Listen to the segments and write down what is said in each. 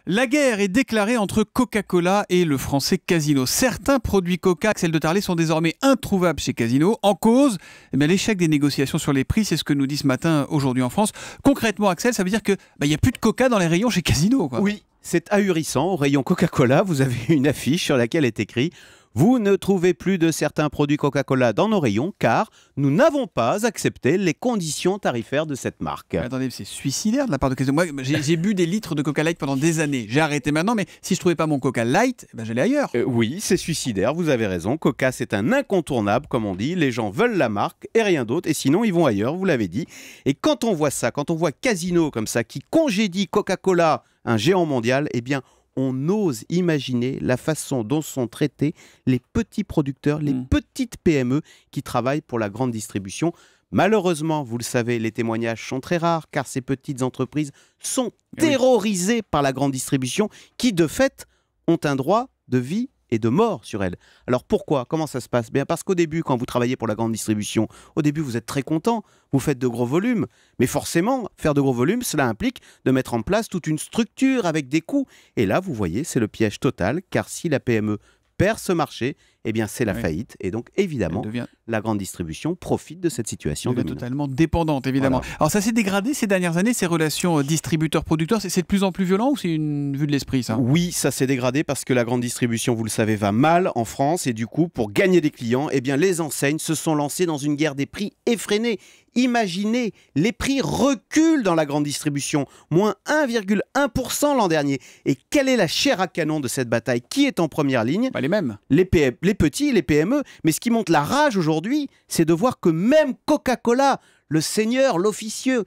La guerre est déclarée entre Coca-Cola et le français Casino. Certains produits Coca, Axel de Tarlé, sont désormais introuvables chez Casino. En cause, l'échec des négociations sur les prix, c'est ce que nous dit ce matin aujourd'hui en France. Concrètement, Axel, ça veut dire que n'y a plus de Coca dans les rayons chez Casino, quoi. Oui, c'est ahurissant. Au rayon Coca-Cola, vous avez une affiche sur laquelle est écrit « Vous ne trouvez plus de certains produits Coca-Cola dans nos rayons car nous n'avons pas accepté les conditions tarifaires de cette marque. » Attendez, c'est suicidaire de la part de Casino. Moi, j'ai bu des litres de Coca Light pendant des années. J'ai arrêté maintenant, mais si je trouvais pas mon Coca Light, j'allais ailleurs. Oui, c'est suicidaire, vous avez raison. Coca, c'est un incontournable, comme on dit. Les gens veulent la marque et rien d'autre. Et sinon, ils vont ailleurs, vous l'avez dit. Et quand on voit ça, quand on voit Casino comme ça, qui congédie Coca-Cola, un géant mondial, eh bien, on ose imaginer la façon dont sont traités les petits producteurs, les petites PME qui travaillent pour la grande distribution. Malheureusement, vous le savez, les témoignages sont très rares car ces petites entreprises sont terrorisées par la grande distribution qui, de fait, ont un droit de vie et de mort sur elles. Alors pourquoi? Comment ça se passe? Bien parce qu'au début, quand vous travaillez pour la grande distribution, au début vous êtes très content, vous faites de gros volumes. Mais forcément, faire de gros volumes, cela implique de mettre en place toute une structure avec des coûts. Et là, vous voyez, c'est le piège total, car si la PME perd ce marché, eh bien c'est la faillite. Et donc, évidemment, la grande distribution profite de cette situation. Elle est totalement dépendante, évidemment. Voilà. Alors ça s'est dégradé ces dernières années, ces relations distributeurs-producteurs. C'est de plus en plus violent ou c'est une vue de l'esprit, ça? Oui, ça s'est dégradé parce que la grande distribution, vous le savez, va mal en France. Et du coup, pour gagner des clients, eh bien, les enseignes se sont lancées dans une guerre des prix effrénée. Imaginez, les prix reculent dans la grande distribution, moins 1,1% l'an dernier. Et quelle est la chair à canon de cette bataille? Qui est en première ligne? Les mêmes. Les petits, les PME. Mais ce qui monte la rage aujourd'hui, c'est de voir que même Coca-Cola, le seigneur, l'officier,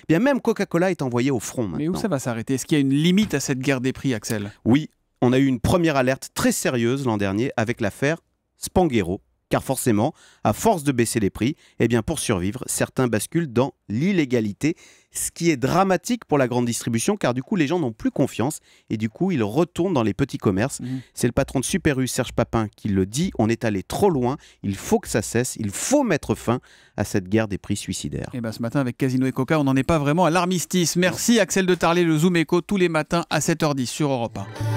bien même Coca-Cola est envoyé au front maintenant. Mais où ça va s'arrêter? Est-ce qu'il y a une limite à cette guerre des prix, Axel? Oui, on a eu une première alerte très sérieuse l'an dernier avec l'affaire Spanghero. Car forcément, à force de baisser les prix, eh bien pour survivre, certains basculent dans l'illégalité, ce qui est dramatique pour la grande distribution, car du coup, les gens n'ont plus confiance et du coup, ils retournent dans les petits commerces. C'est le patron de Super U, Serge Papin, qui le dit, on est allé trop loin, il faut que ça cesse, il faut mettre fin à cette guerre des prix suicidaires. Et ce matin, avec Casino et Coca, on n'en est pas vraiment à l'armistice. Merci Axel de Tarlé, le Zoom Echo, tous les matins à 7h10 sur Europe 1.